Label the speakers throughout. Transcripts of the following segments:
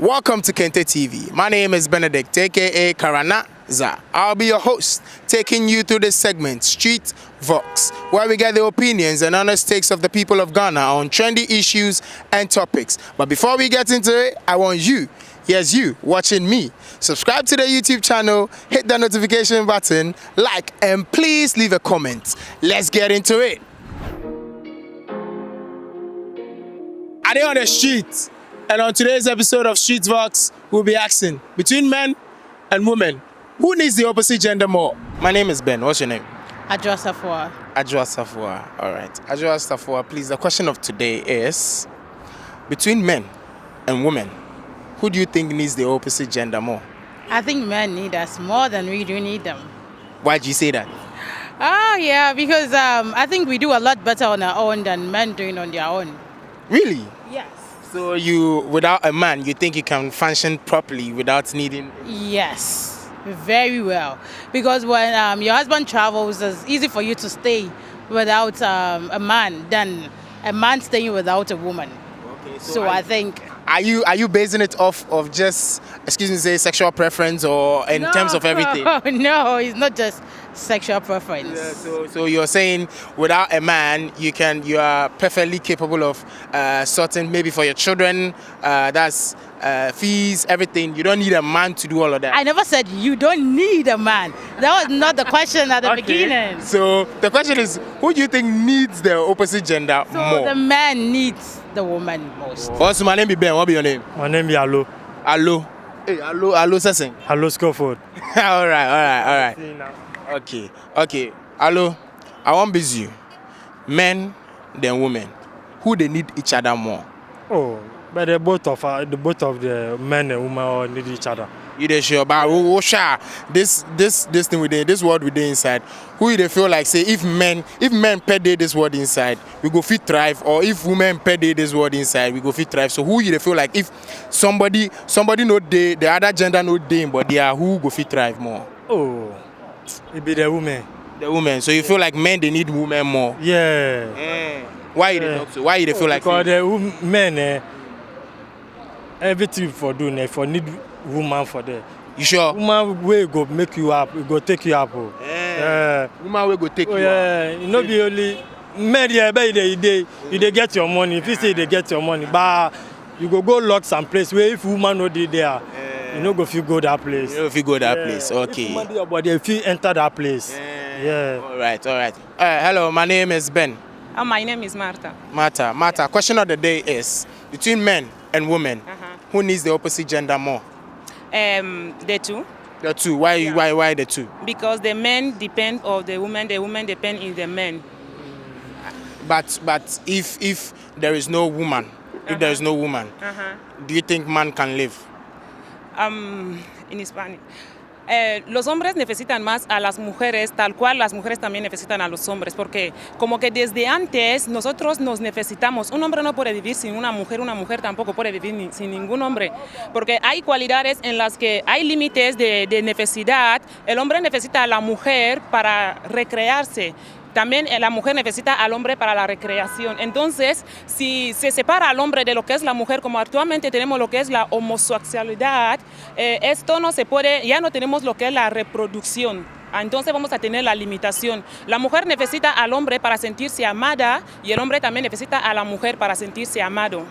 Speaker 1: Welcome to Kente TV. My name is Benedict, aka Karanaza. I'll be your host, taking you through this segment, Street Vox, where we get the opinions and honest takes of the people of Ghana on trendy issues and topics. But before we get into it, I want you, yes you, watching me, subscribe to the YouTube channel, hit the notification button, like, and please leave a comment. Let's get into it. Are they on the street? And on today's episode of Street Vox, we'll be asking, between men and women, who needs the opposite gender more? My name is Ben. What's your name?
Speaker 2: Adjoa Safua.
Speaker 1: Adjoa Safua. All right. Adjoa Safua, please. The question of today is, between men and women, who do you think needs the opposite gender more?
Speaker 2: I think men need us more than we do need them.
Speaker 1: Why do you say that?
Speaker 2: Yeah, because I think we do a lot better on our own than men doing on their own.
Speaker 1: Really?
Speaker 2: Yes.
Speaker 1: So you, without a man, you think you can function properly without needing...
Speaker 2: Yes, very well. Because when your husband travels, it's easy for you to stay without a man than a man staying without a woman.
Speaker 1: Okay,
Speaker 2: so I think...
Speaker 1: Are you basing it off of just, say sexual preference or in terms of everything?
Speaker 2: No, it's not just sexual preference.
Speaker 1: Yeah, so you're saying without a man, you are perfectly capable of sorting maybe for your children, that's fees, everything. You don't need a man to do all of that.
Speaker 2: I never said you don't need a man. That was not the question at the beginning.
Speaker 1: So the question is, who do you think needs the opposite gender more?
Speaker 2: The man needs the woman most.
Speaker 1: What's my name? Ben. What be your name?
Speaker 3: My name is Alo.
Speaker 1: Alo. Hey, Alo Sessing.
Speaker 3: Alo Scofield.
Speaker 1: all right. Okay. Alo, I want to busy you. Men than women. Who they need each other more?
Speaker 3: Oh, but both of the men and women all need each other.
Speaker 1: You dey sure, but this thing we did, this word we did inside. Who they feel like say if men per day this word inside, we go fit thrive, or if women per day this word inside, we go fit thrive. So who they feel like if somebody no day, the other gender no day, but they are who go fit thrive more?
Speaker 3: Oh, it be the women.
Speaker 1: The women. So you feel like men they need women more?
Speaker 3: Yeah.
Speaker 1: Why you talk so? Why they feel like?
Speaker 3: Because the men, everything for doing, for need woman for that.
Speaker 1: You sure?
Speaker 3: Woman will go make you up, go take you up.
Speaker 1: Woman will go take you up.
Speaker 3: Yeah, you know be only men they get your money. If you say they get your money, but you go lock some place where if woman no dey there, you know go if you go that place.
Speaker 1: You know if you go that place, okay.
Speaker 3: If woman dey your body, if you enter that place. Yeah.
Speaker 1: All right. Hello, my name is Ben.
Speaker 4: My name is Martha.
Speaker 1: Martha. Question of the day is, between men and women, who needs the opposite gender more?
Speaker 4: The two.
Speaker 1: The two. Why the two?
Speaker 4: Because the men depend on the women depend in the men.
Speaker 1: But if there is no woman, do you think man can live?
Speaker 4: In Spanish. Los hombres necesitan más a las mujeres, tal cual las mujeres también necesitan a los hombres, porque como que desde antes nosotros nos necesitamos. Un hombre no puede vivir sin una mujer tampoco puede vivir sin ningún hombre, porque hay cualidades en las que hay límites de necesidad. El hombre necesita a la mujer para recrearse. También la mujer necesita al hombre para la recreación. Entonces, si se separa al hombre de lo que es la mujer, como actualmente tenemos lo que es la homosexualidad, esto no se puede, ya no tenemos lo que es la reproducción. Entonces vamos a tener la limitación. La mujer necesita al hombre para sentirse amada y el hombre también necesita a la mujer para sentirse amado.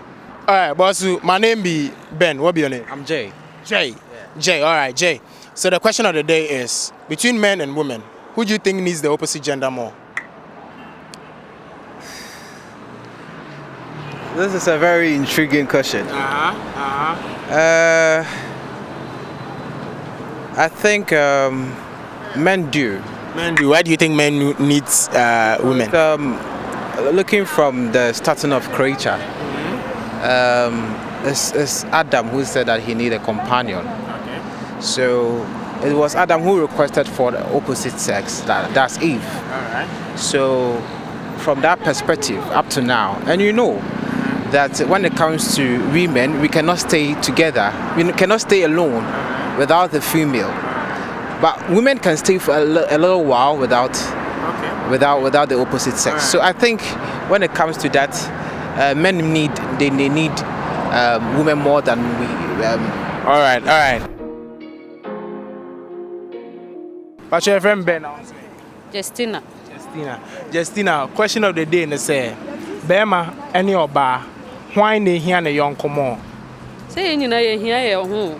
Speaker 1: All right, boss, my name be Ben. What be your name?
Speaker 5: I'm Jay.
Speaker 1: Jay, all right, Jay. So the question of the day is, between men and women, who do you think needs the opposite gender more?
Speaker 5: This is a very intriguing question. I think men do.
Speaker 1: Men do. Why do you think men needs women?
Speaker 5: Looking from the starting of creature, it's Adam who said that he needed a companion.
Speaker 1: Okay.
Speaker 5: So it was Adam who requested for the opposite sex, that's Eve.
Speaker 1: All right.
Speaker 5: So from that perspective up to now, and you know, that when it comes to women, we cannot stay together. We cannot stay alone without the female. But women can stay for a little while without the opposite sex. So I think when it comes to that, men need women more than we.
Speaker 1: All right. What's your friend Ben?
Speaker 2: Justina.
Speaker 1: Justina, question of the day na say, Bema any oba, why ne here na young come
Speaker 2: Say you know you hear your home.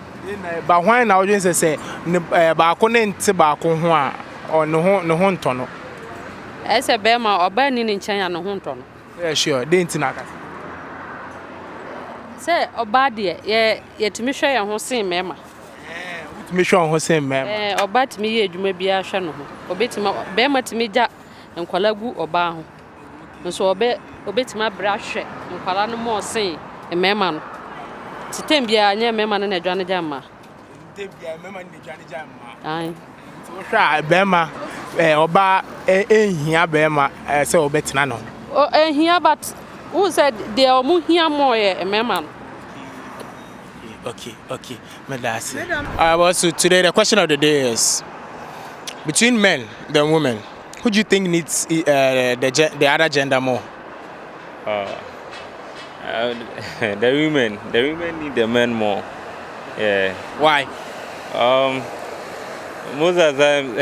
Speaker 1: But why now you say ba ko ne nti ba ko ho a or no ho nto no.
Speaker 2: I say Bema or Ben in China no hunton.
Speaker 1: Yeah, sure. Dey nti na ka.
Speaker 2: Say oba de ye timi hwe ye ho sen mema.
Speaker 1: Me sure ho sen mema.
Speaker 2: Oba timi ye adwuma bia hwe no ho. Obetima Bema timi ja nkwala gu oba ho. Nso obetima bra hwe nkwala no mo sen mema no. Titem bia nya mema no na adwane jamma.
Speaker 1: Titem bia mema no na adwane jamma.
Speaker 2: Ai.
Speaker 1: So hwa Bema oba ehia Bema say obetina no.
Speaker 2: Ehia but who said they are mu hia more mema no.
Speaker 1: Okay. That's it. Well, so today the question of the day is, between men and women, who do you think needs the other gender more?
Speaker 6: The women need the men more. Yeah.
Speaker 1: Why?
Speaker 6: Most of the time,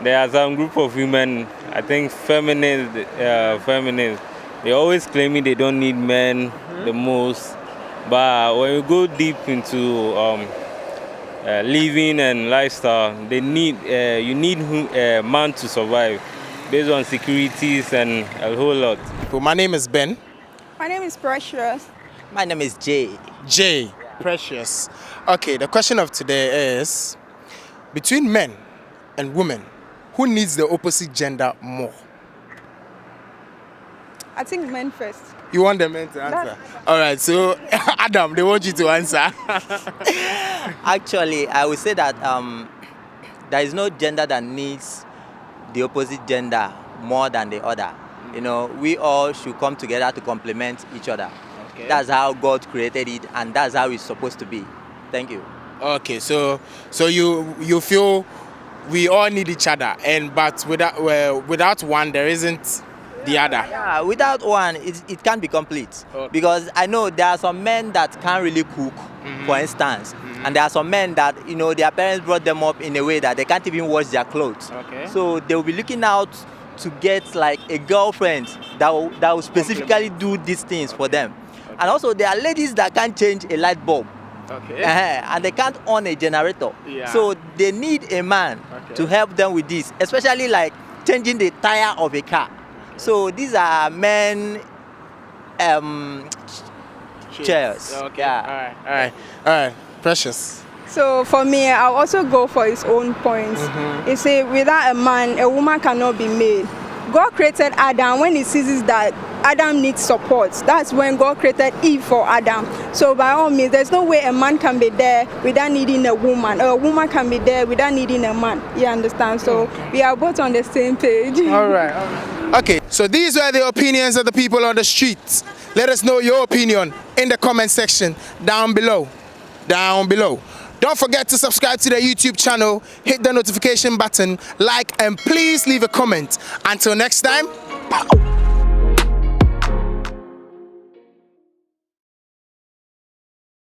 Speaker 6: there are some group of women, I think feminists, they always claiming they don't need men the most. But when you go deep into living and lifestyle, you need a man to survive based on securities and a whole lot.
Speaker 1: Well, my name is Ben.
Speaker 7: My name is Precious.
Speaker 5: My name is Jay.
Speaker 1: Precious. Okay, the question of today is, between men and women, who needs the opposite gender more?
Speaker 7: I think men first.
Speaker 1: You want the men to answer? All right, so Adam, they want you to answer.
Speaker 8: Actually, I would say that there is no gender that needs the opposite gender more than the other. You know, we all should come together to complement each other. Okay. That's how God created it, and that's how it's supposed to be. Thank you.
Speaker 1: Okay, so you feel we all need each other, but without one, there isn't the other.
Speaker 8: Yeah, without one, it can't be complete. Okay. Because I know there are some men that can't really cook, for instance, and there are some men that, you know, their parents brought them up in a way that they can't even wash their clothes. Okay. So they will be looking out to get like a girlfriend that will specifically do these things for them. Okay. And also there are ladies that can't change a light bulb. Okay. And they can't own a generator. Yeah. So they need a man to help them with this, especially like changing the tire of a car. So these are men chairs.
Speaker 1: Okay. Yeah. All right. Precious.
Speaker 7: So for me, I'll also go for his own points. You see, without a man, a woman cannot be made. God created Adam when he sees that Adam needs support. That's when God created Eve for Adam. So by all means, there's no way a man can be there without needing a woman, or a woman can be there without needing a man. You understand? So we are both on the same page.
Speaker 1: All right. Okay, so these were the opinions of the people on the streets. Let us know your opinion in the comment section down below. Don't forget to subscribe to the YouTube channel, hit the notification button, like, and please leave a comment. Until next time,